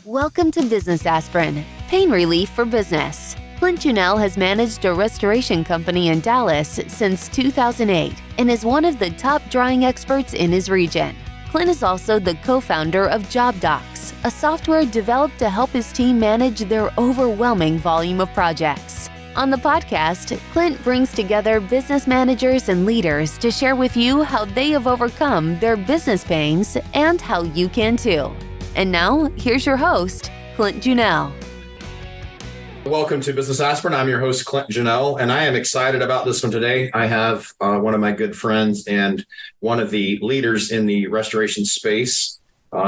Welcome to Business Aspirin, pain relief for business. Clint has managed a restoration company in Dallas since 2008 and is one of the top drying experts in his region. Clint is also the co-founder of JobDocs, a software developed to help his team manage their overwhelming volume of projects. On the podcast, Clint brings together business managers and leaders to share with you how they have overcome their business pains and how you can too. And now, here's your host, Clint Junell. Welcome to Business Aspirin. I'm your host, Clint Junell, and I am excited about this one today. I have one of my good friends and one of the leaders in the restoration space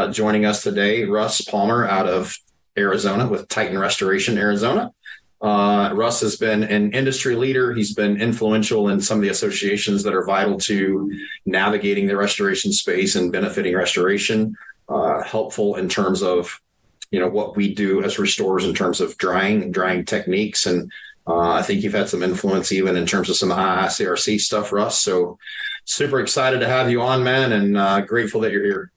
joining us today, Russ Palmer out of Arizona with Titan Restoration, Arizona. Russ has been an industry leader. He's been influential in some of the associations that are vital to navigating the restoration space and benefiting restoration. Helpful in terms of, what we do as restorers in terms of drying techniques. And I think you've had some influence even in terms of some ICRC stuff, Russ. So super excited to have you on, man, and grateful that you're here.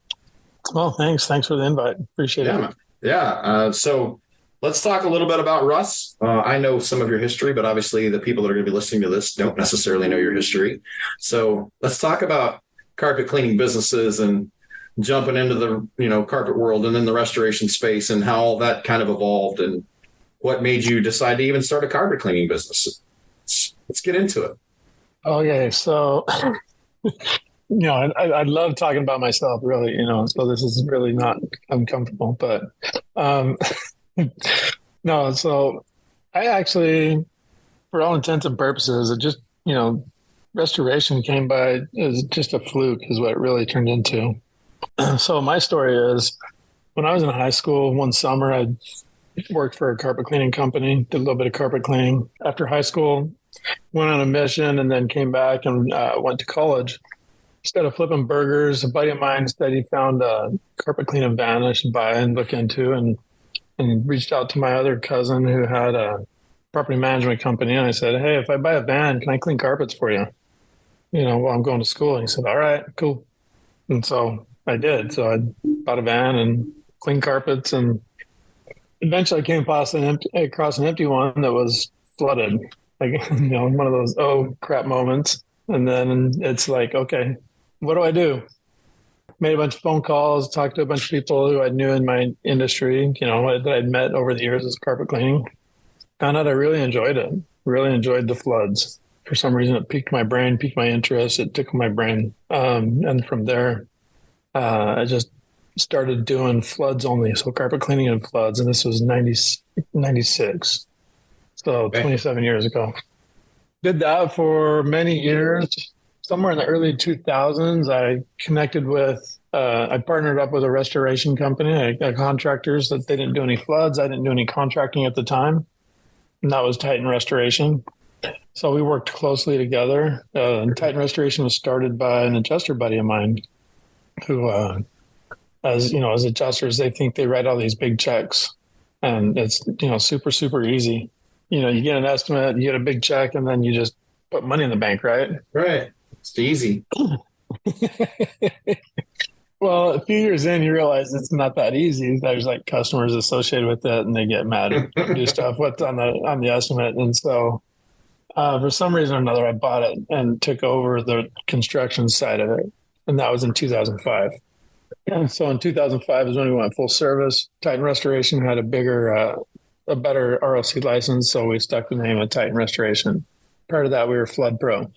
Well, thanks. Thanks for the invite. Appreciate it. Yeah. So let's talk a little bit about Russ. I know some of your history, but obviously the people that are going to be listening to this don't necessarily know your history. So let's talk about carpet cleaning businesses and jumping into the, carpet world and then the restoration space and how all that kind of evolved and what made you decide to even start a carpet cleaning business. Let's get into it. Okay. So, I love talking about myself really, so this is really not uncomfortable, but, no, so I actually, for all intents and purposes, it just, restoration came by as just a fluke is what it really turned into. So my story is when I was in high school, one summer, I worked for a carpet cleaning company, did a little bit of carpet cleaning. After high school, went on a mission and then came back and went to college. Instead of flipping burgers, a buddy of mine said he found a carpet cleaning van I should buy and look into and reached out to my other cousin who had a property management company. And I said, hey, if I buy a van, can I clean carpets for you? While I'm going to school. And he said, all right, cool. And so I did. So I bought a van and cleaned carpets, and eventually I came across an empty one that was flooded. Like, one of those, oh crap moments. And then it's like, okay, what do I do? Made a bunch of phone calls, talked to a bunch of people who I knew in my industry, that I'd met over the years as carpet cleaning. Found out I really enjoyed it. Really enjoyed the floods. For some reason, it piqued my brain, piqued my interest. It tickled my brain. And from there, I just started doing floods only. So carpet cleaning and floods. And this was 96. So 27 years ago. Did that for many years. Somewhere in the early 2000s, I connected with, I partnered up with a restoration company. I got contractors that they didn't do any floods. I didn't do any contracting at the time. And that was Titan Restoration. So we worked closely together. Titan Restoration was started by an adjuster buddy of mine who, as adjusters, they think they write all these big checks and it's, super, super easy. You get an estimate, you get a big check, and then you just put money in the bank, right? Right. It's easy. Well, a few years in, you realize it's not that easy. There's like customers associated with it and they get mad and do stuff what's on the estimate. And so for some reason or another, I bought it and took over the construction side of it. And that was in 2005. And so in 2005 is when we went full service. Titan Restoration had a better RLC license. So we stuck the name of Titan Restoration. Prior to that, we were Flood Pro.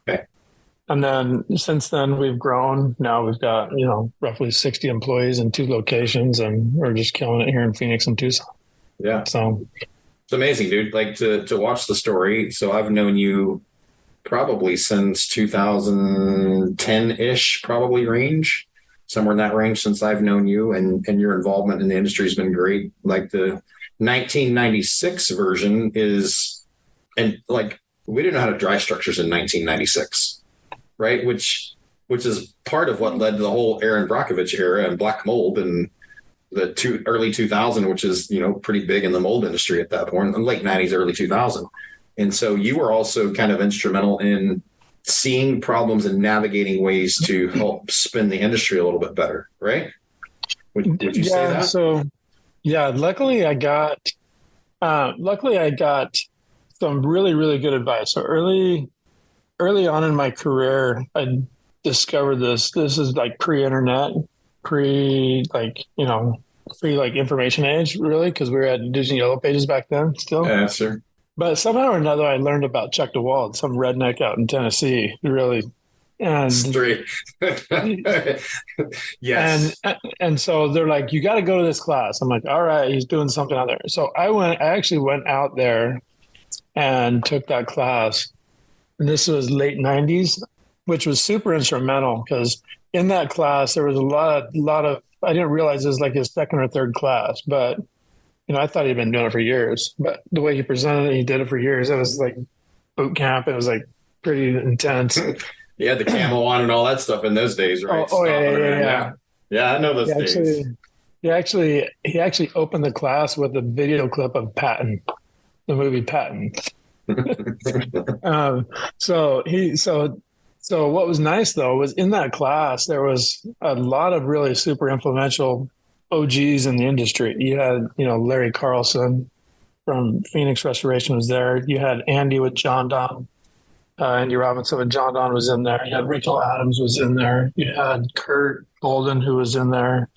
Okay. And then since then we've grown. Now we've got, roughly 60 employees in 2 locations, and we're just killing it here in Phoenix and Tucson. Yeah. So it's amazing, dude. Like to watch the story. So I've known you probably since 2010-ish, probably range, somewhere in that range since I've known you, and your involvement in the industry has been great. Like the 1996 version is, and like we didn't know how to dry structures in 1996, right? Which is part of what led to the whole Aaron Brockovich era and black mold and the early 2000, which is, pretty big in the mold industry at that point, in the late 90s, early 2000. And so you were also kind of instrumental in seeing problems and navigating ways to help spin the industry a little bit better, right? Would you say that? So Yeah, luckily I got some really, really good advice. So early on in my career, I discovered this. This is like pre-internet, pre like information age, really, because we were at Disney Yellow Pages back then still. Yeah, sir. But somehow or another, I learned about Chuck DeWald, some redneck out in Tennessee, really. And Straight. Yes. and so they're like, you got to go to this class. I'm like, all right, he's doing something out there. So I actually went out there and took that class. And this was late 90s, which was super instrumental because in that class, there was a lot of, I didn't realize it was like his second or third class, but I thought he'd been doing it for years, but the way he presented it, he did it for years. It was like boot camp. It was like pretty intense. You had the camo on and all that stuff in those days, right? Yeah. Yeah, I know those days. He actually opened the class with a video clip of Patton, the movie Patton. So what was nice though was in that class there was a lot of really super influential OGs in the industry. You had Larry Carlson from Phoenix Restoration was there. You had Andy with John Don, Andy Robinson with John Don was in there. You had Rachel Adams was in there. You had Kurt Golden who was in there.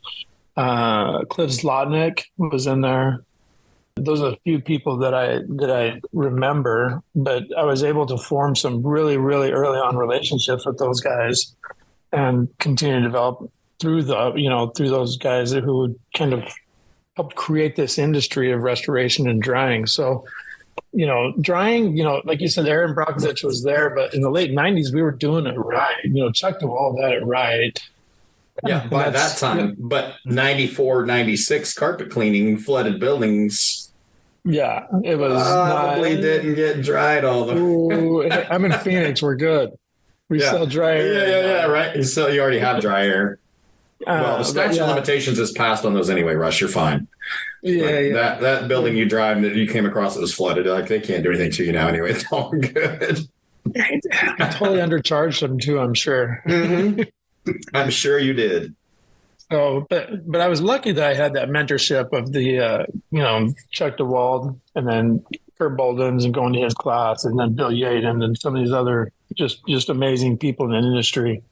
Cliff Zlotnick was in there. Those are a few people that I remember, but I was able to form some really, really early on relationships with those guys and continue to develop through those guys who would kind of help create this industry of restoration and drying. So, drying, like you said, Aaron Brockovich was there, but in the late 90s, we were doing it right. Chuck DeWald had it right. Yeah, by that time, but 94, 96 carpet cleaning, flooded buildings. Yeah, it was probably didn't get dried all the. Ooh, I'm in Phoenix. We're good. We still dry air. Yeah, right. So you already have dry air. Well, the statute of limitations is passed on those anyway, Russ. You're fine. Yeah. That building you drive that you came across that was flooded, like they can't do anything to you now anyway. It's all good. I totally undercharged them too, I'm sure. Mm-hmm. I'm sure you did. So, but I was lucky that I had that mentorship of the, Chuck DeWald and then Kurt Bolden's and going to his class and then Bill Yaden and some of these other just amazing people in the industry.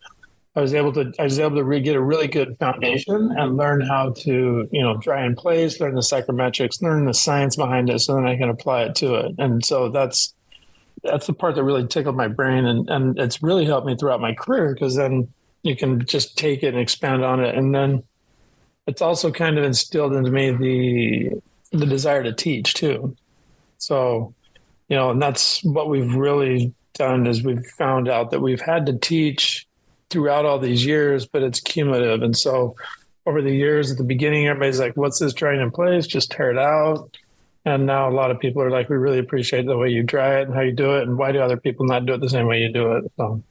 I was able to get a really good foundation and learn how to, dry in place, learn the psychometrics, learn the science behind it, so then I can apply it to it. And so that's the part that really tickled my brain, and it's really helped me throughout my career because then you can just take it and expand on it, and then it's also kind of instilled into me the desire to teach too. So, and that's what we've really done is we've found out that we've had to teach throughout all these years, but it's cumulative. And so over the years at the beginning, everybody's like, what's this drying in place? Just tear it out. And now a lot of people are like, we really appreciate the way you dry it and how you do it. And why do other people not do it the same way you do it? So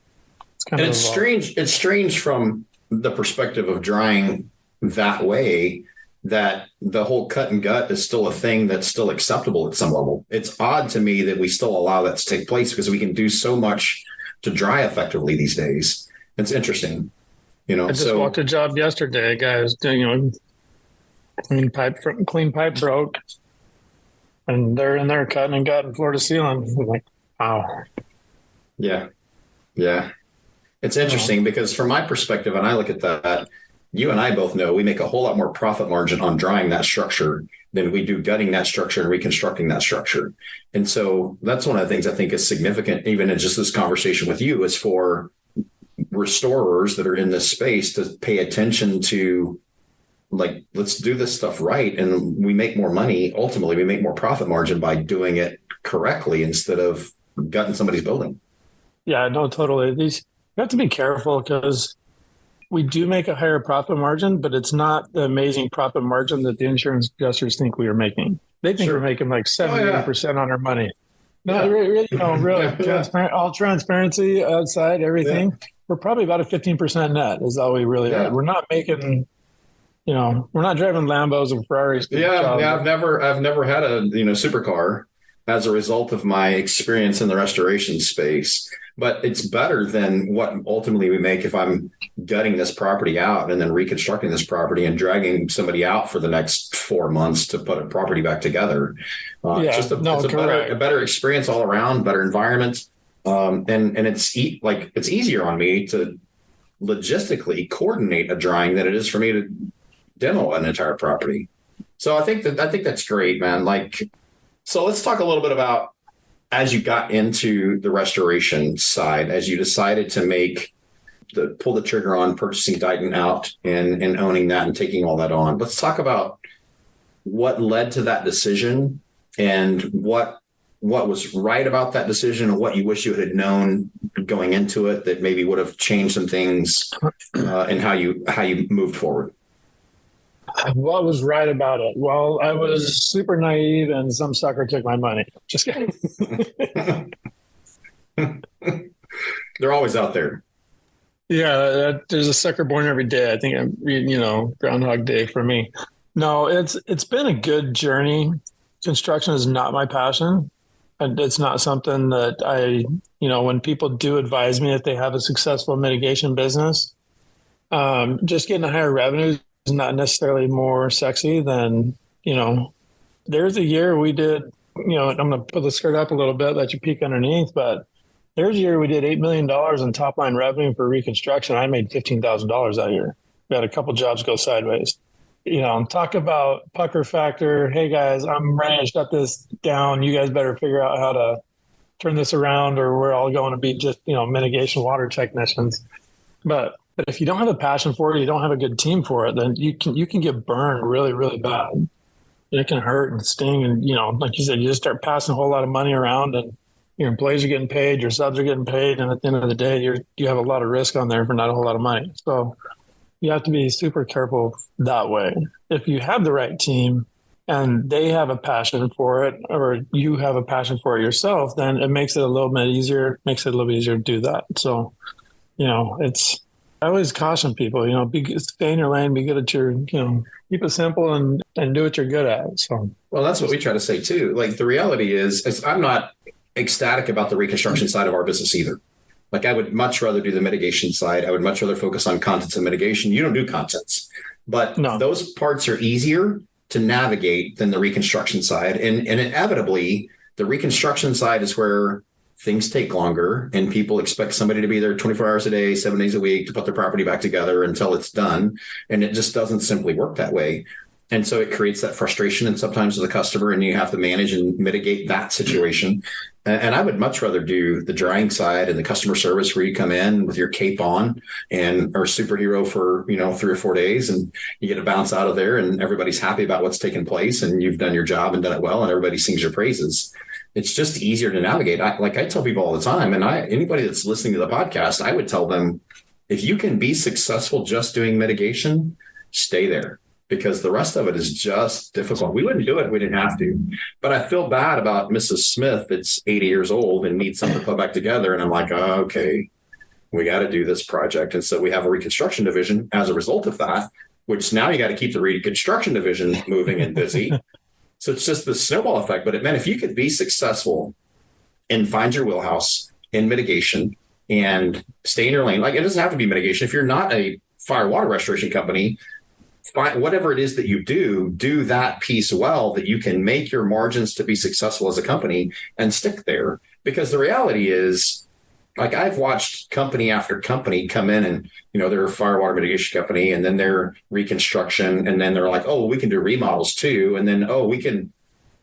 it's kind of strange. It's strange from the perspective of drying that way that the whole cut and gut is still a thing that's still acceptable at some level. It's odd to me that we still allow that to take place because we can do so much to dry effectively these days. It's interesting, I just walked a job yesterday. A guy was doing, clean pipe broke, and they're in there cutting and gutting floor to ceiling. I'm like, wow. Yeah. It's interesting because from my perspective, and I look at that, you and I both know we make a whole lot more profit margin on drying that structure than we do gutting that structure and reconstructing that structure. And so that's one of the things I think is significant, even in just this conversation with you, is for restorers that are in this space to pay attention to, like, let's do this stuff right. And we make more money. Ultimately, we make more profit margin by doing it correctly instead of gutting somebody's building. Yeah, no, totally. You have to be careful because we do make a higher profit margin, but it's not the amazing profit margin that the insurance adjusters think we are making. They think we're making like 70% on our money. No, really, transparent, all transparency outside, everything. Yeah. We're probably about a 15% net is all we really are. We're not making, we're not driving Lambos and Ferraris. I've never had a, supercar as a result of my experience in the restoration space, but it's better than what ultimately we make if I'm gutting this property out and then reconstructing this property and dragging somebody out for the next 4 months to put a property back together. It's a better experience all around, better environment. And it's easier on me to logistically coordinate a drying than it is for me to demo an entire property. So I think that's great, man. So let's talk a little bit about, as you got into the restoration side, as you decided to pull the trigger on purchasing Dighton out and owning that and taking all that on. Let's talk about what led to that decision and what was right about that decision and what you wish you had known going into it that maybe would have changed some things in how you moved forward. What was right about it? Well, I was super naive and some sucker took my money. Just kidding. They're always out there. Yeah, there's a sucker born every day. I think Groundhog Day for me. No, it's been a good journey. Construction is not my passion. And it's not something that when people do advise me that they have a successful mitigation business, just getting a higher revenue is not necessarily more sexy than, there's a year we did, I'm going to pull the skirt up a little bit, let you peek underneath, but there's a year we did $8 million in top line revenue for reconstruction. I made $15,000 that year. We had a couple jobs go sideways. Talk about pucker factor. Hey guys, I'm ready to shut this down. You guys better figure out how to turn this around or we're all going to be just, mitigation water technicians. But if you don't have a passion for it, you don't have a good team for it, then you can get burned really, really bad. And it can hurt and sting. And, like you said, you just start passing a whole lot of money around and your employees are getting paid, your subs are getting paid. And at the end of the day, you have a lot of risk on there for not a whole lot of money. So you have to be super careful that way. If you have the right team and they have a passion for it, or you have a passion for it yourself, then it makes it a little bit easier, to do that. So, I always caution people, stay in your lane, be good at your, keep it simple and do what you're good at. So, well, that's what we try to say too. Like the reality is I'm not ecstatic about the reconstruction side of our business either. Like I would much rather do the mitigation side. I would much rather focus on contents and mitigation. You don't do contents, but those parts are easier to navigate than the reconstruction side. And inevitably, the reconstruction side is where things take longer and people expect somebody to be there 24 hours a day, 7 days a week to put their property back together until it's done. And it just doesn't simply work that way. And so it creates that frustration and sometimes the customer, and you have to manage and mitigate that situation. And I would much rather do the drying side and the customer service where you come in with your cape on and are a superhero for, 3 or 4 days and you get to bounce out of there and everybody's happy about what's taken place and you've done your job and done it well and everybody sings your praises. It's just easier to navigate. I tell people all the time, and anybody that's listening to the podcast, I would tell them, if you can be successful just doing mitigation, stay there. Because the rest of it is just difficult. We wouldn't do it if we didn't have to. But I feel bad about Mrs. Smith that's 80 years old and needs something to put back together. And I'm like, okay, we got to do this project. And so we have a reconstruction division as a result of that, which now you got to keep the reconstruction division moving and busy. So it's just the snowball effect. But if you could be successful and find your wheelhouse in mitigation and stay in your lane, like it doesn't have to be mitigation. If you're not a fire water restoration company, whatever it is that you do that piece well, that you can make your margins to be successful as a company and stick there. Because the reality is, like I've watched company after company come in and, they're a fire water mitigation company and then they're reconstruction. And then they're like, oh, we can do remodels too. And then, oh, we can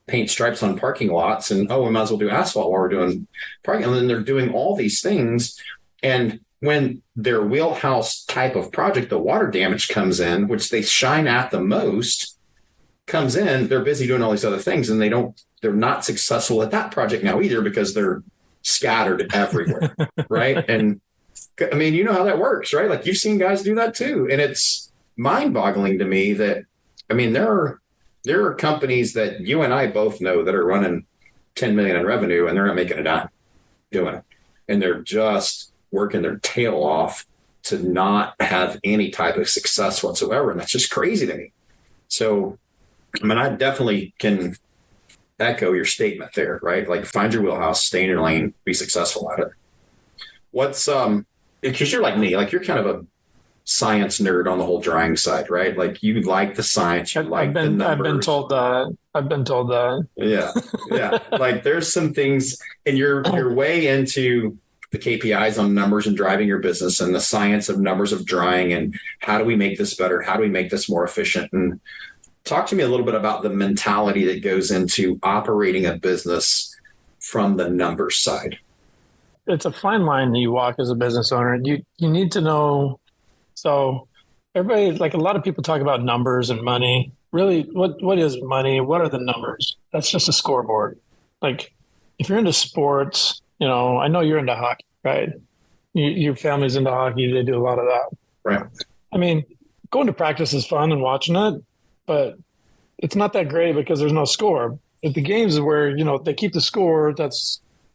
paint stripes on parking lots. And, oh, we might as well do asphalt while we're doing parking. And then they're doing all these things. And when their wheelhouse type of project, the water damage comes in, which they shine at the most, comes in, they're busy doing all these other things. And they're not successful at that project now either because they're scattered everywhere. Right. And you know how that works, right? Like you've seen guys do that too. And it's mind boggling to me that, there are companies that you and I both know that are running 10 million in revenue and they're not making a dime doing it. And they're just working their tail off to not have any type of success whatsoever. And that's just crazy to me. So, I definitely can echo your statement there, right? Like find your wheelhouse, stay in your lane, be successful at it. What's, because you're like me, like you're kind of a science nerd on the whole drying side, right? Like you like the science, you like the numbers. I've been told that. I've been told that. Yeah. Yeah. Like there's some things, and you're way into the KPIs on numbers and driving your business and the science of numbers of drying and how do we make this better? How do we make this more efficient? And talk to me a little bit about the mentality that goes into operating a business from the numbers side. It's a fine line that you walk as a business owner. You need to know. So everybody, like a lot of people talk about numbers and money. Really, what is money? What are the numbers? That's just a scoreboard. Like if you're into sports, I know you're into hockey, right? Your family's into hockey. They do a lot of that. Right. I mean, going to practice is fun and watching it, but it's not that great because there's no score. At the games where, they keep the score,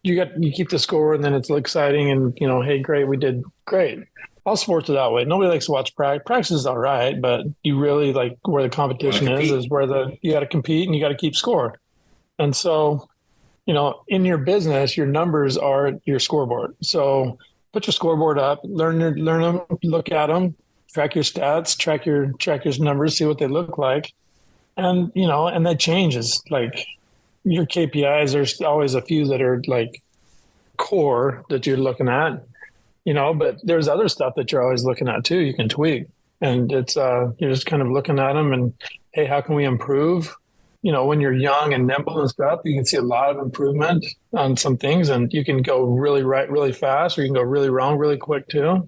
you keep the score and then it's exciting and, hey, great, we did great. All sports are that way. Nobody likes to watch practice. Practice is all right, but you really like where the competition is where you got to compete and you got to keep score. And so, in your business, your numbers are your scoreboard. So put your scoreboard up, learn them, look at them, track your stats, track your numbers, see what they look like. And, and that changes. Like your KPIs, there's always a few that are like core that you're looking at, but there's other stuff that you're always looking at too. You can tweak and it's, you're just kind of looking at them and, hey, how can we improve? When you're young and nimble and stuff, you can see a lot of improvement on some things and you can go really right, really fast, or you can go really wrong, really quick too.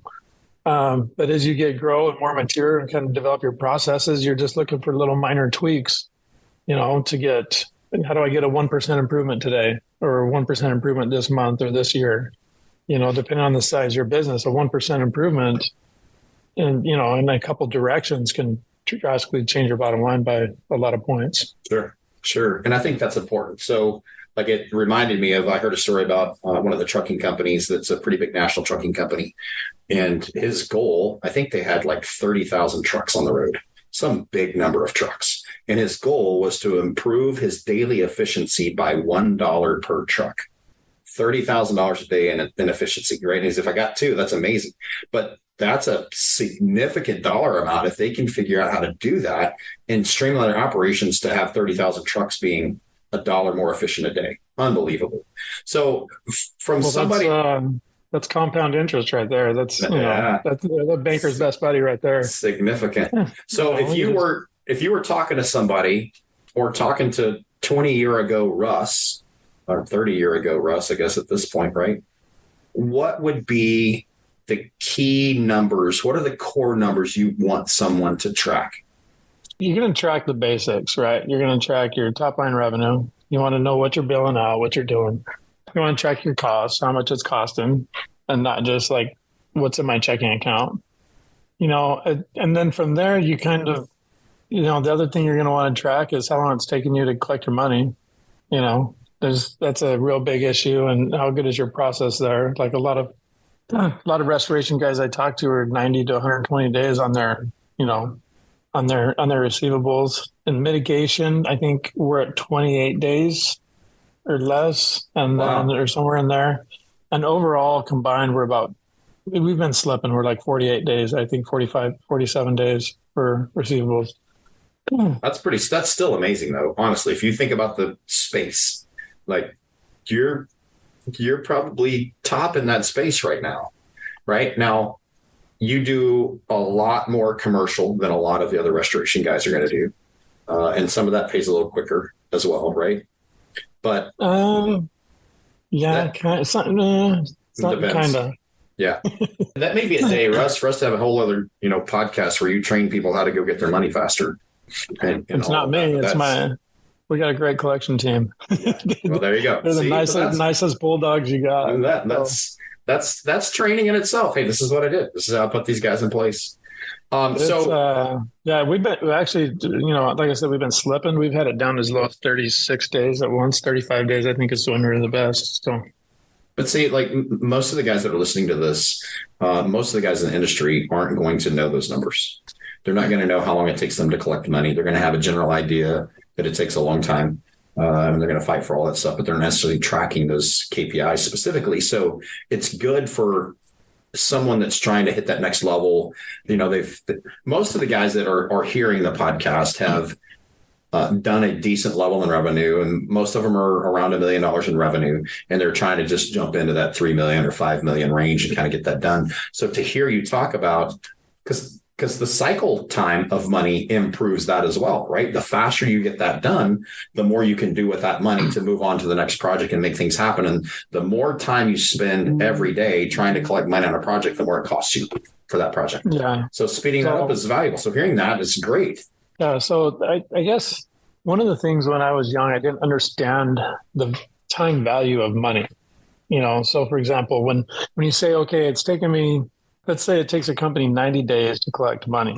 But as you grow and more mature and kind of develop your processes, you're just looking for little minor tweaks, to get, how do I get a 1% improvement today or 1% improvement this month or this year? Depending on the size of your business, a 1% improvement in a couple directions can drastically change your bottom line by a lot of points. Sure. And I think that's important. So like it reminded me of, I heard a story about one of the trucking companies that's a pretty big national trucking company. And his goal, I think they had like 30,000 trucks on the road, some big number of trucks. And his goal was to improve his daily efficiency by $1 per truck. $30,000 a day in efficiency, right? And if I got two, that's amazing. But that's a significant dollar amount if they can figure out how to do that and streamline their operations to have 30,000 trucks being $1 more efficient a day. Unbelievable. So that's compound interest right there. That's that's the banker's best buddy right there. Significant. So if you were talking to somebody or talking to 20-year ago Russ or 30-year ago Russ, I guess at this point, right? What would be the key numbers? What are the core numbers you want someone to track? You're going to track the basics, right? You're going to track your top line revenue. You want to know what you're billing out, what you're doing. You want to track your costs, how much it's costing, and not just like what's in my checking account. And then from there, you kind of, the other thing you're going to want to track is how long it's taking you to collect your money. That's a real big issue. And how good is your process there? Like a lot of restoration guys I talk to are 90 to 120 days on their, on their receivables. And mitigation, I think we're at 28 days or less, and wow. Then or somewhere in there. And overall combined, we've been slipping. We're like 48 days, I think 45, 47 days for receivables. That's still amazing though. Honestly, if you think about the space, like you're probably top in that space right now. Right now, you do a lot more commercial than a lot of the other restoration guys are going to do. And some of that pays a little quicker as well, right? But yeah, kind of. Yeah. That may be a day, Russ, for us to have a whole other, podcast where you train people how to go get their money faster. And it's not me. We got a great collection team. Yeah. Well, there you go. They're the nicest bulldogs you got. And that's training in itself. Hey, this is what I did. This is how I put these guys in place. We've been actually, like I said, we've been slipping. We've had it down as low as 36 days at once. 35 days, I think, is when we're the best. So, but see, like most of the guys that are listening to this, most of the guys in the industry aren't going to know those numbers. They're not going to know how long it takes them to collect money. They're going to have a general idea that it takes a long time. And they're going to fight for all that stuff, but they're not necessarily tracking those KPIs specifically. So it's good for someone that's trying to hit that next level, most of the guys that are hearing the podcast have done a decent level in revenue, and most of them are around $1 million in revenue, and they're trying to just jump into that 3 million or 5 million range and kind of get that done. So to hear you talk about, because the cycle time of money improves that as well, right? The faster you get that done, the more you can do with that money to move on to the next project and make things happen. And the more time you spend every day trying to collect money on a project, the more it costs you for that project. Yeah. So speeding that up is valuable. So hearing that is great. Yeah. So I guess one of the things when I was young, I didn't understand the time value of money. So for example, when you say, okay, it's taken me, let's say it takes a company 90 days to collect money.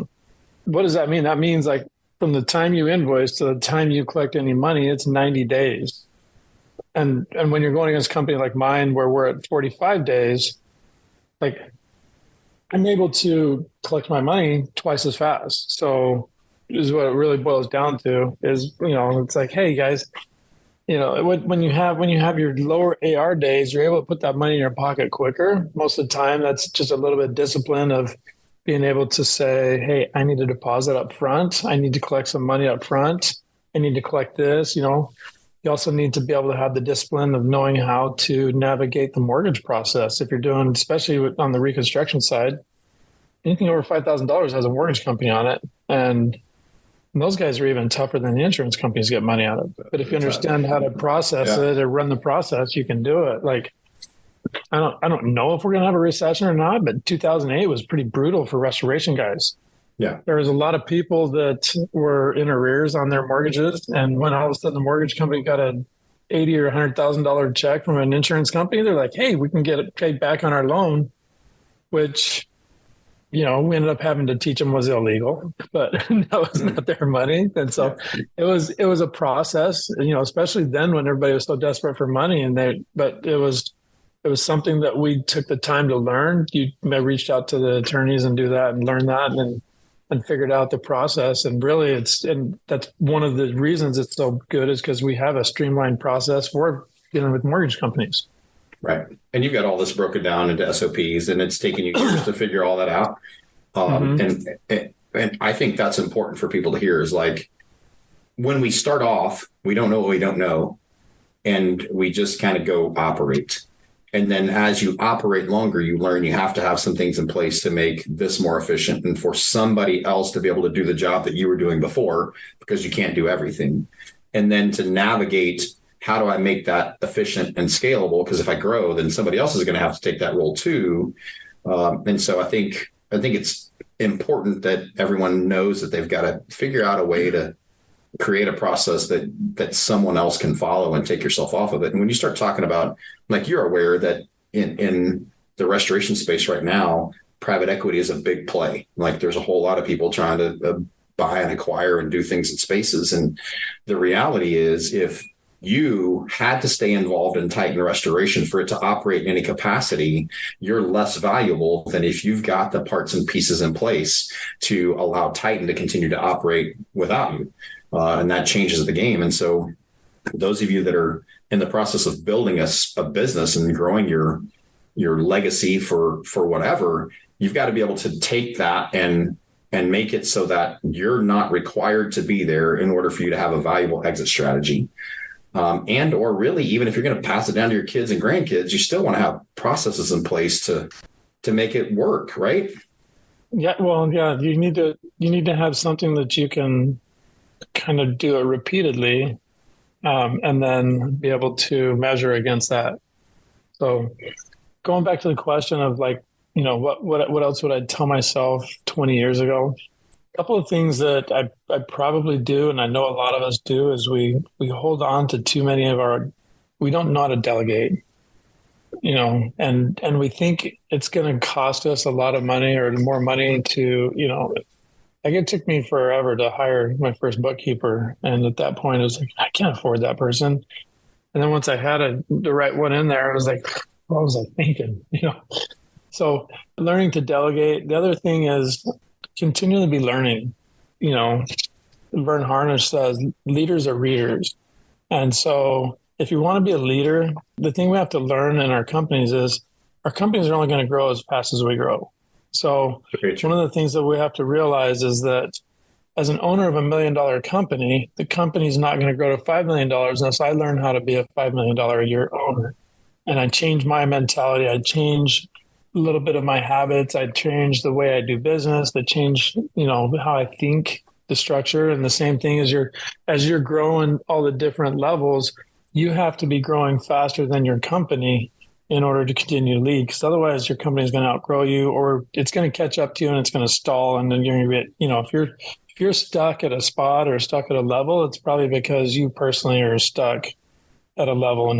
What does that mean? That means like from the time you invoice to the time you collect any money, it's 90 days. And when you're going against a company like mine, where we're at 45 days, like I'm able to collect my money twice as fast. So this is what it really boils down to is, it's like, hey guys, when you have your lower AR days, you're able to put that money in your pocket quicker. Most of the time, that's just a little bit of discipline of being able to say, hey, I need to deposit up front. I need to collect some money up front. I need to collect this. You also need to be able to have the discipline of knowing how to navigate the mortgage process. If you're doing, especially on the reconstruction side, anything over $5,000 has a mortgage company on it. And those guys are even tougher than the insurance companies get money out of. But if you understand how to process it or run the process, you can do it. Like, I don't know if we're going to have a recession or not, but 2008 was pretty brutal for restoration guys. Yeah. There was a lot of people that were in arrears on their mortgages. And when all of a sudden the mortgage company got a $80,000 or $100,000 check from an insurance company, they're like, hey, we can get it paid back on our loan, which, we ended up having to teach them was illegal, but that was not their money. And so it was a process, especially then when everybody was so desperate for money but it was something that we took the time to learn. I reached out to the attorneys and do that and learn that and figured out the process. And really and that's one of the reasons it's so good is because we have a streamlined process for dealing with mortgage companies. Right. And you've got all this broken down into SOPs, and it's taken you years to figure all that out. And I think that's important for people to hear is like, when we start off, we don't know what we don't know, and we just kind of go operate. And then as you operate longer, you learn you have to have some things in place to make this more efficient and for somebody else to be able to do the job that you were doing before, because you can't do everything. And then to navigate, how do I make that efficient and scalable? Because if I grow, then somebody else is going to have to take that role too. And so I think it's important that everyone knows that they've got to figure out a way to create a process that someone else can follow and take yourself off of it. And when you start talking about, like, you're aware that in the restoration space right now, private equity is a big play. Like, there's a whole lot of people trying to buy and acquire and do things in spaces. And the reality is, if you had to stay involved in Titan restoration for it to operate in any capacity, you're less valuable than if you've got the parts and pieces in place to allow Titan to continue to operate without you. And that changes the game. And so those of you that are in the process of building a business and growing your legacy for whatever, you've got to be able to take that and make it so that you're not required to be there in order for you to have a valuable exit strategy. And or really, even if you're going to pass it down to your kids and grandkids, you still want to have processes in place to make it work, right? Yeah, well, yeah, you need to have something that you can kind of do it repeatedly, and then be able to measure against that. So going back to the question of, like, what else would I tell myself 20 years ago? A couple of things that I probably do, and I know a lot of us do, is we hold on to too many we don't know how to delegate, and we think it's going to cost us a lot of money or more money to, like, it took me forever to hire my first bookkeeper. And at that point, it was like, I can't afford that person. And then once I had the right one in there, I was like, what was I thinking? So learning to delegate. The other thing is continually be learning. Vern Harnish says leaders are readers. And so if you want to be a leader, the thing we have to learn in our companies is our companies are only going to grow as fast as we grow. So one of the things that we have to realize is that as an owner of $1 million company, the company's not going to grow to $5 million unless I learn how to be a $5 million a year owner. And I change my mentality. I change a little bit of my habits. I change the way I do business. I change, how I think, the structure. And the same thing as you're growing all the different levels, you have to be growing faster than your company in order to continue to lead, because otherwise your company is going to outgrow you, or it's going to catch up to you and it's going to stall. And then you're going to get, if you're stuck at a spot or stuck at a level, it's probably because you personally are stuck at a level, and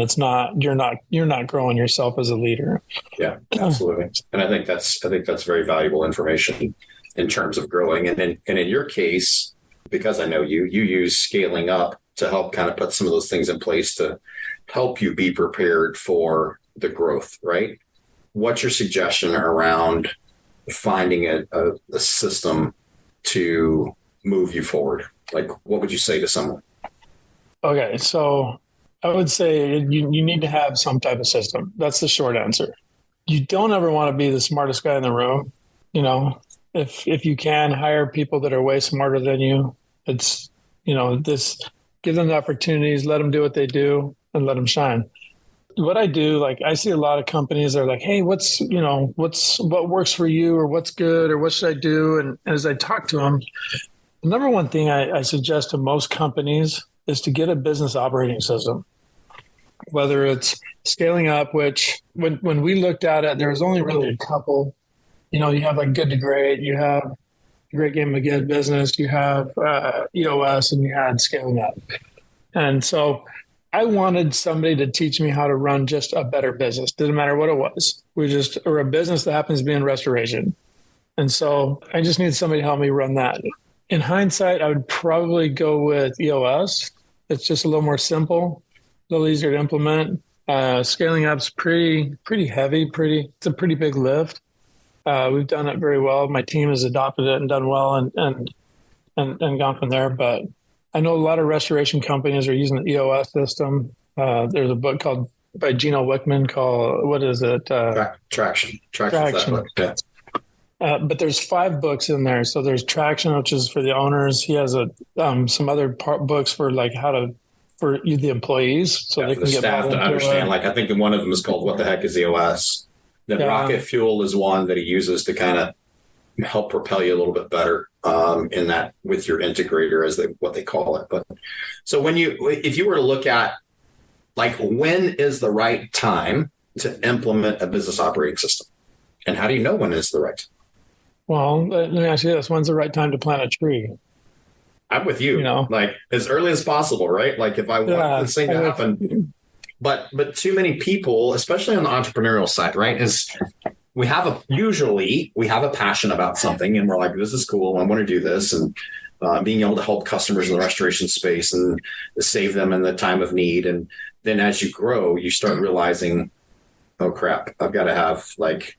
you're not growing yourself as a leader. Yeah, absolutely. And I think that's very valuable information in terms of growing. And in your case, because I know you use scaling up to help kind of put some of those things in place to help you be prepared for the growth, right? What's your suggestion around finding a system to move you forward? Like, what would you say to someone? Okay, so I would say you need to have some type of system. That's the short answer. You don't ever want to be the smartest guy in the room. If you can hire people that are way smarter than you, it's, give them the opportunities, let them do what they do, and let them shine. What I do, like, I see a lot of companies that are like, hey, what works for you, or what's good, or what should I do? And as I talk to them, the number one thing I suggest to most companies is to get a business operating system, whether it's scaling up, which when we looked at it, there was only really a couple. You have like Good to Great, you have Great Game of Good Business, you have EOS, and you had Scaling Up. And so I wanted somebody to teach me how to run just a better business. Didn't matter what it was. We're a business that happens to be in restoration. And so I just needed somebody to help me run that. In hindsight, I would probably go with EOS. It's just a little more simple, a little easier to implement. Scaling Up's pretty heavy, it's a pretty big lift. We've done it very well. My team has adopted it and done well and gone from there. But I know a lot of restoration companies are using the EOS system. There's a book by Gino Wickman called, what is it? Traction. Traction. Yeah. But there's 5 books in there. So there's Traction, which is for the owners. He has some other books for like for the employees, so they can get staff to understand. Like, I think one of them is called "What the Heck is EOS?" Then Rocket Fuel is one that he uses to kind of help propel you a little bit better in that with your integrator, as what they call it. But so if you were to look at, like, when is the right time to implement a business operating system, and how do you know when is the right time? Well, let me ask you this: when's the right time to plant a tree? I'm with you. Like, as early as possible, right? Like, if I want this thing to happen. But too many people, especially on the entrepreneurial side, right, is we have a passion about something, and we're like, this is cool, I want to do this, and being able to help customers in the restoration space and save them in the time of need. And then as you grow, you start realizing, oh crap, I've got to have, like,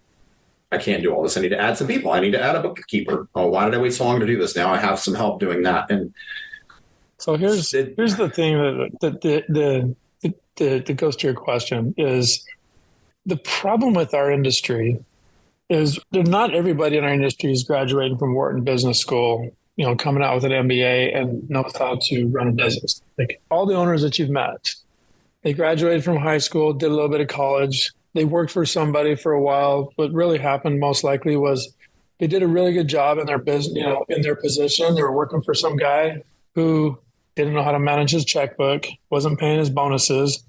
I can't do all this. I need to add some people. I need to add a bookkeeper. Oh, why did I wait so long to do this? Now I have some help doing that. And so here's the thing that goes to your question is the problem with our industry is that not everybody in our industry is graduating from Wharton Business School, coming out with an MBA and knows how to run a business. Like, all the owners that you've met, they graduated from high school, did a little bit of college. They worked for somebody for a while. What really happened most likely was they did a really good job in their business, in their position. They were working for some guy who didn't know how to manage his checkbook, wasn't paying his bonuses,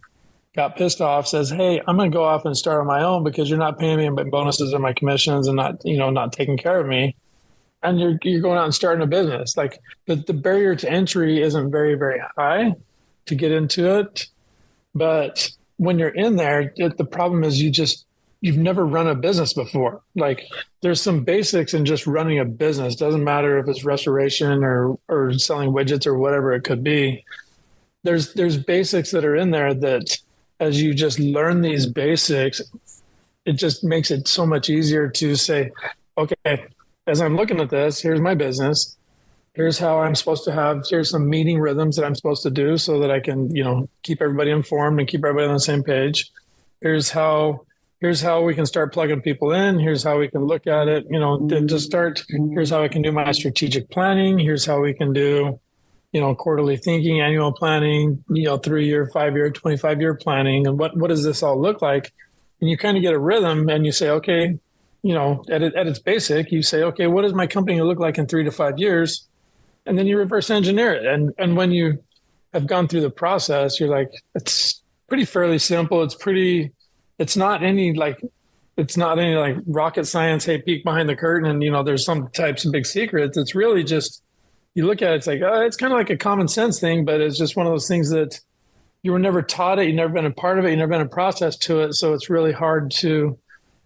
got pissed off, says, hey, I'm going to go off and start on my own because you're not paying me my bonuses or my commissions and not taking care of me. And you're going out and starting a business. Like, the barrier to entry isn't very, very high to get into it. But when you're in there, the problem is you've never run a business before. Like, there's some basics in just running a business. Doesn't matter if it's restoration or selling widgets or whatever it could be. There's basics that are in there that, as you just learn these basics, it just makes it so much easier to say, okay, as I'm looking at this, here's my business. Here's how I'm supposed to here's some meeting rhythms that I'm supposed to do so that I can, keep everybody informed and keep everybody on the same page. Here's here's how we can start plugging people in. Here's how we can look at it. Then just start. Here's how I can do my strategic planning. Here's how we can do, quarterly thinking, annual planning, 3-year, 5-year, 25-year planning. And what does this all look like? And you kind of get a rhythm and you say, okay, at its basic, you say, okay, what does my company look like in 3 to 5 years? And then you reverse engineer it. And when you have gone through the process, you're like, it's pretty fairly simple. It's not any rocket science. Hey, peek behind the curtain and, there's some types of big secrets. It's really just, you look at it, it's like, it's kind of like a common sense thing, but it's just one of those things that you were never taught it. You've never been a part of it. You've never been a process to it. So it's really hard to,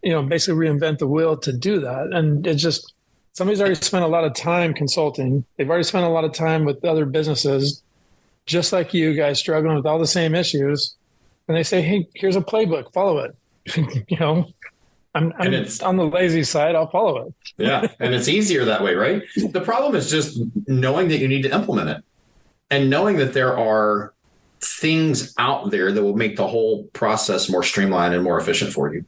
basically reinvent the wheel to do that. And it's just, somebody's already spent a lot of time consulting. They've already spent a lot of time with other businesses, just like you guys, struggling with all the same issues. And they say, hey, here's a playbook, follow it. I'm on the lazy side, I'll follow it. Yeah. And it's easier that way, right? The problem is just knowing that you need to implement it and knowing that there are things out there that will make the whole process more streamlined and more efficient for you.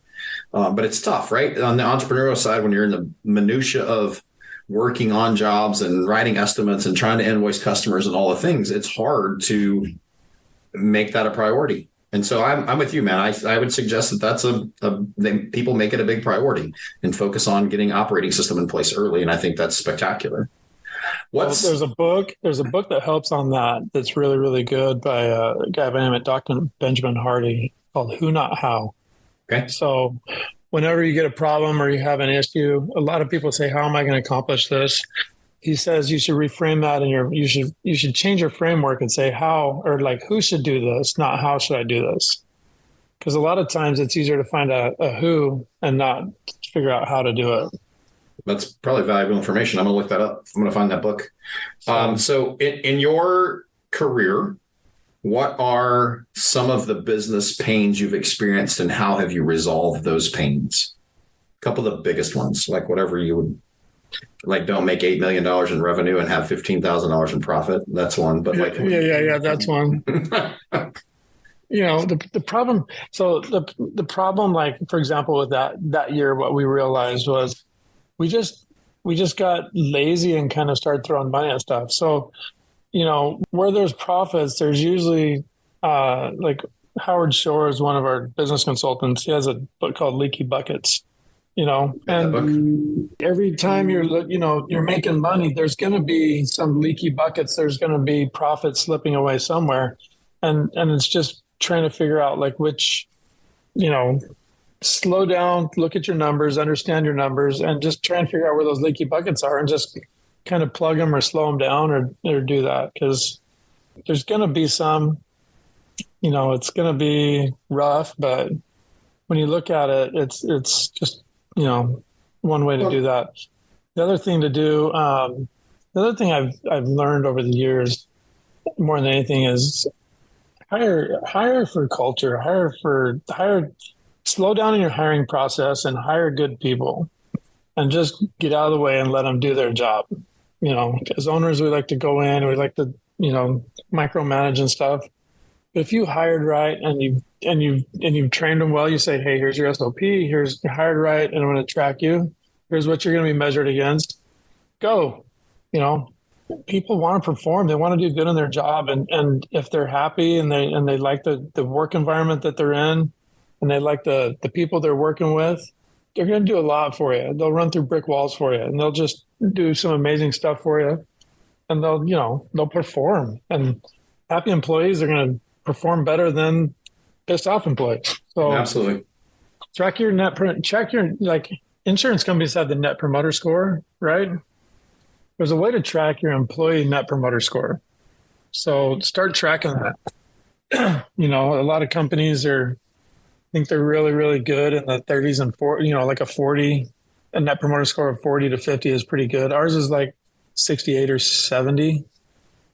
But it's tough, right? On the entrepreneurial side, when you're in the minutia of working on jobs and writing estimates and trying to invoice customers and all the things, it's hard to make that a priority. And so I'm with you, man. I would suggest that people make it a big priority and focus on getting operating system in place early. And I think that's spectacular. There's a book that helps on that. That's really, really good by a guy by the name of Dr. Benjamin Hardy called Who Not How. Okay. So whenever you get a problem or you have an issue, a lot of people say, how am I going to accomplish this? He says you should reframe that and you should change your framework and say how, or like who should do this, not how should I do this? Because a lot of times it's easier to find a who and not figure out how to do it. That's probably valuable information. I'm going to look that up. I'm going to find that book. So in your career, what are some of the business pains you've experienced and how have you resolved those pains? A couple of the biggest ones, like whatever you would like, don't make $8 million in revenue and have $15,000 in profit. That's one. But that's one. The problem. So the problem, like, for example, with that year, what we realized was we just got lazy and kind of started throwing money at stuff. So, where there's profits, there's usually like Howard Shore is one of our business consultants. He has a book called Leaky Buckets, and every time you're making money, there's going to be some leaky buckets. There's going to be profit slipping away somewhere. And it's just trying to figure out like which, slow down, look at your numbers, understand your numbers, and just try and figure out where those leaky buckets are and just kind of plug them or slow them down or do that. Because there's going to be some, it's going to be rough, but when you look at it, it's just, one way to do that. The other thing to do, the other thing I've learned over the years more than anything is hire for culture, slow down in your hiring process and hire good people and just get out of the way and let them do their job. As owners, we like to go in, we like to, micromanage and stuff. But if you hired right and you've trained them well, you say, hey, here's your SOP, you're hired right, and I'm going to track you. Here's what you're going to be measured against. Go. People want to perform. They want to do good in their job. And if they're happy and they like the work environment that they're in and they like the people they're working with, they're going to do a lot for you. They'll run through brick walls for you and they'll just do some amazing stuff for you. And they'll perform. And happy employees are going to perform better than pissed off employees. So absolutely. Check your insurance companies have the net promoter score, right? There's a way to track your employee net promoter score. So start tracking that. A lot of companies think they're really, really good in the 30s and 40, like a net promoter score of 40 to 50 is pretty good. Ours is like 68 or 70.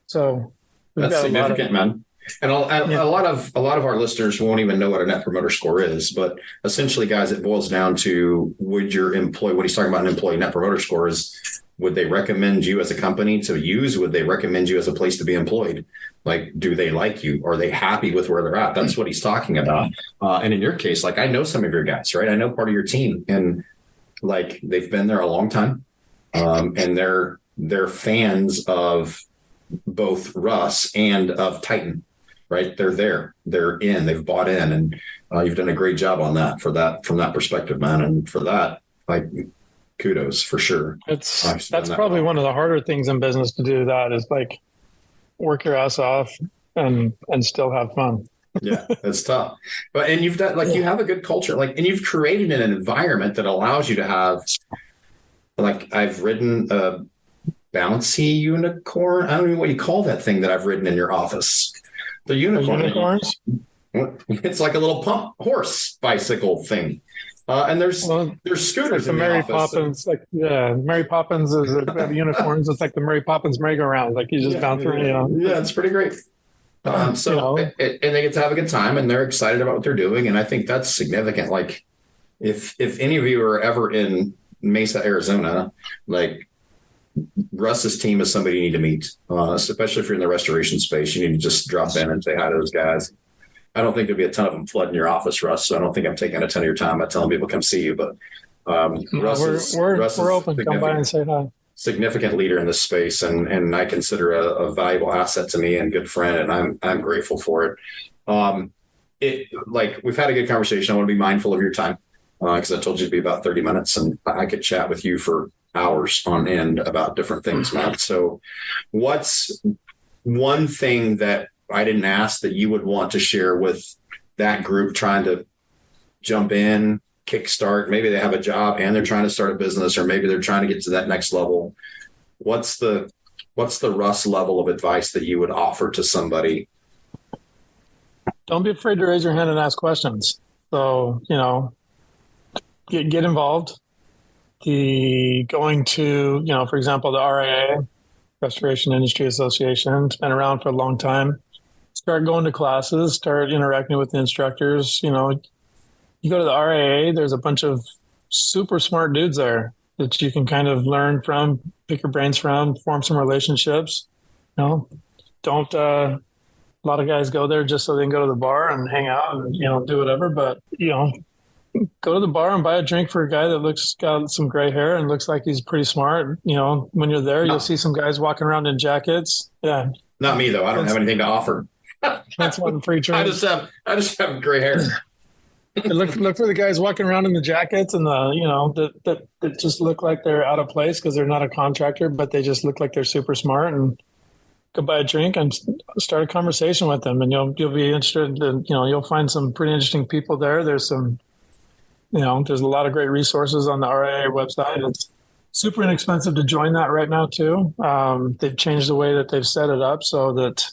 So that's significant, man. And a lot of our listeners won't even know what a net promoter score is, but essentially, guys, it boils down to when he's talking about an employee net promoter score is would they recommend you as a company to use? Would they recommend you as a place to be employed? Like, do they like you? Are they happy with where they're at? That's what he's talking about. And in your case, like, I know some of your guys, right? I know part of your team, and like, they've been there a long time. And they're fans of both Russ and of Titan, right? They're in, they've bought in, and you've done a great job on that from that perspective, man. And for that, like, kudos for sure. That's probably one of the harder things in business to do. That is like work your ass off and still have fun. Yeah, it's tough. And you've done, like, you have a good culture, like, and you've created an environment that allows you to have, like, I've ridden a bouncy unicorn. I don't know what you call that thing that I've ridden in your office. The unicorns? It's like a little pump horse bicycle thing. And there's scooters in the Mary office. Poppins, Mary Poppins is the unicorns. It's like the Mary Poppins merry-go-round. Like you just bounce around. Yeah, it's pretty great. And they get to have a good time, and they're excited about what they're doing. And I think that's significant. Like, if any of you are ever in Mesa, Arizona, like, Russ's team is somebody you need to meet, especially if you're in the restoration space. You need to just drop in and say hi to those guys. I don't think there'll be a ton of them flooding your office, Russ. So I don't think I'm taking a ton of your time by telling people come see you. But Russ we're open. Come by and say hi. Significant leader in this space, and I consider a valuable asset to me and good friend, and I'm grateful for it. Like, we've had a good conversation. I want to be mindful of your time because I told you to be about 30 minutes, and I could chat with you for hours on end about different things, Matt. So what's one thing that I didn't ask that you would want to share with that group trying to jump in, kickstart? Maybe they have a job and they're trying to start a business, or maybe they're trying to get to that next level. What's the Russ level of advice that you would offer to somebody? Don't be afraid to raise your hand and ask questions. So, get involved. Going to, for example, the RIA, Restoration Industry Association, it's been around for a long time. Start going to classes, start interacting with the instructors. You go to the RIA, there's a bunch of super smart dudes there that you can kind of learn from, pick your brains from, form some relationships. Don't a lot of guys go there just so they can go to the bar and hang out and, do whatever. But, go to the bar and buy a drink for a guy that got some gray hair and looks like he's pretty smart. When you're there, you'll see some guys walking around in jackets. Yeah. Not me, though. I don't have anything to offer. That's one free drink. I just have gray hair. Look for the guys walking around in the jackets and that just look like they're out of place because they're not a contractor, but they just look like they're super smart, and go buy a drink and start a conversation with them. And you'll be interested in, you'll find some pretty interesting people there. There's some, there's a lot of great resources on the RIA website. It's super inexpensive to join that right now too. They've changed the way that they've set it up so that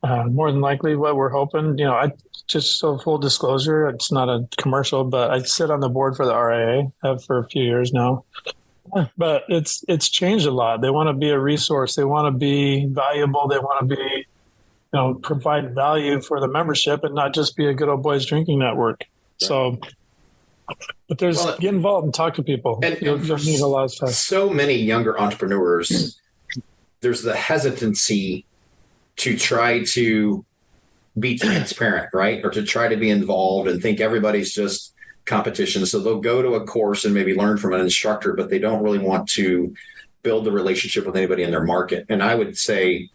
more than likely what we're hoping, just so full disclosure, it's not a commercial, but I sit on the board for the RIA, have for a few years now. But it's changed a lot. They want to be a resource. They want to be valuable. They want to be, provide value for the membership and not just be a good old boys drinking network. So, but get involved and talk to people. And you'll need a lot of stuff. So many younger entrepreneurs, there's the hesitancy to try to be transparent, right? Or to try to be involved and think everybody's just competition. So they'll go to a course and maybe learn from an instructor, but they don't really want to build a relationship with anybody in their market. And I would say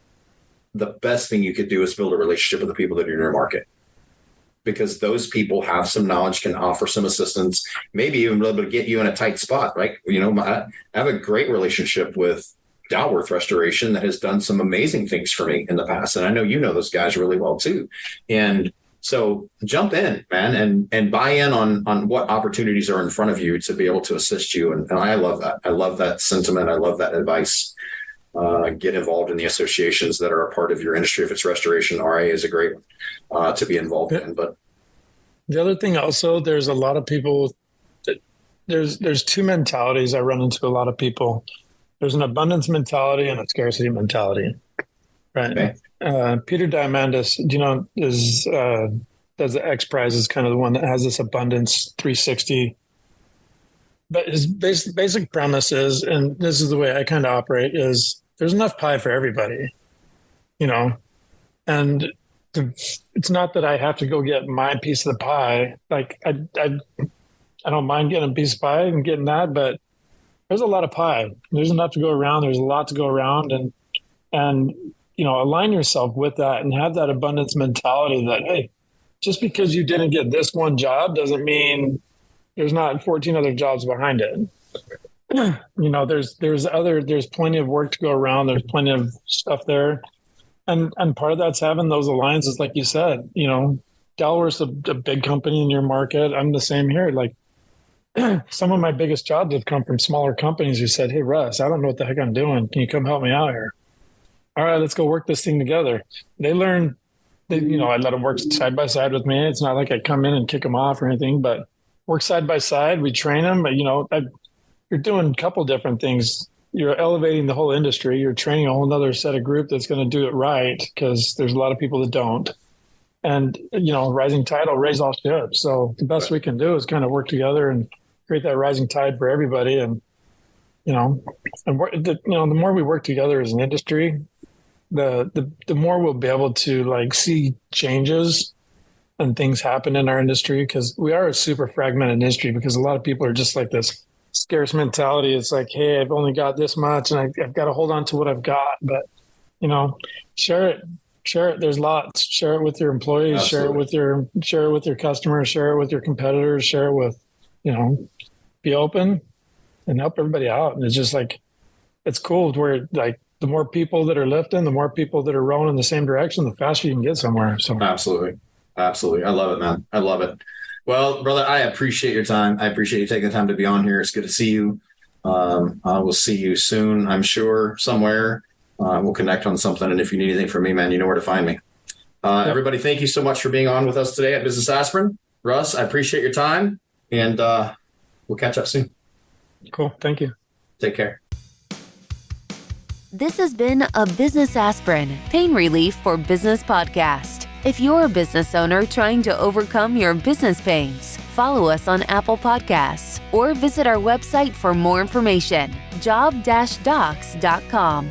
the best thing you could do is build a relationship with the people that are in your market, because those people have some knowledge, can offer some assistance, maybe even be able to get you in a tight spot, right? I have a great relationship with Dalworth Restoration that has done some amazing things for me in the past. And I know those guys really well too. And so jump in, man, and buy in on what opportunities are in front of you to be able to assist you. And I love that. I love that sentiment. I love that advice. Get involved in the associations that are a part of your industry. If it's restoration, RIA is a great one to be involved in. But the other thing also, there's a lot of people that there's two mentalities I run into a lot of people. There's an abundance mentality and a scarcity mentality, right? Okay. Peter Diamandis, does the X Prize, is kind of the one that has this abundance 360 But his basic premise is, and this is the way I kind of operate, is there's enough pie for everybody, and it's not that I have to go get my piece of the pie. Like I don't mind getting a piece of pie and getting that, but there's a lot of pie. There's enough to go around. There's a lot to go around, and align yourself with that and have that abundance mentality that, hey, just because you didn't get this one job doesn't mean there's not 14 other jobs behind it. There's plenty of work to go around. There's plenty of stuff there. And part of that's having those alliances, like you said. Delaware's a big company in your market. I'm the same here. Like, some of my biggest jobs have come from smaller companies who said, hey, Russ, I don't know what the heck I'm doing. Can you come help me out here? All right, let's go work this thing together. They learn, I let them work side by side with me. It's not like I come in and kick them off or anything, but work side by side. We train them. But, you're doing a couple different things. You're elevating the whole industry. You're training a whole other set of group that's going to do it right, because there's a lot of people that don't. And, rising tide will raise all ships. So the best we can do is kind of work together and create that rising tide for everybody. And, the more we work together as an industry, the more we'll be able to see changes and things happen in our industry, because we are a super fragmented industry, because a lot of people are just like this scarce mentality. It's like, hey, I've only got this much and I've got to hold on to what I've got. But, share it. There's lots. Share it with your employees. Absolutely. Share it with your customers. Share it with your competitors. Share it with, be open and help everybody out. And it's just like, it's cool where the more people that are lifting, the more people that are rowing in the same direction, the faster you can get somewhere. So absolutely. I love it, man. I love it. Well, brother, I appreciate your time. I appreciate you taking the time to be on here. It's good to see you. I will see you soon, I'm sure, somewhere. We'll connect on something. And if you need anything from me, man, you know where to find me. Yep. Everybody, thank you so much for being on with us today at Business Aspirin. Russ, I appreciate your time, and we'll catch up soon. Cool. Thank you. Take care. This has been a Business Aspirin, Pain Relief for Business podcast. If you're a business owner trying to overcome your business pains, follow us on Apple Podcasts or visit our website for more information, job-docs.com.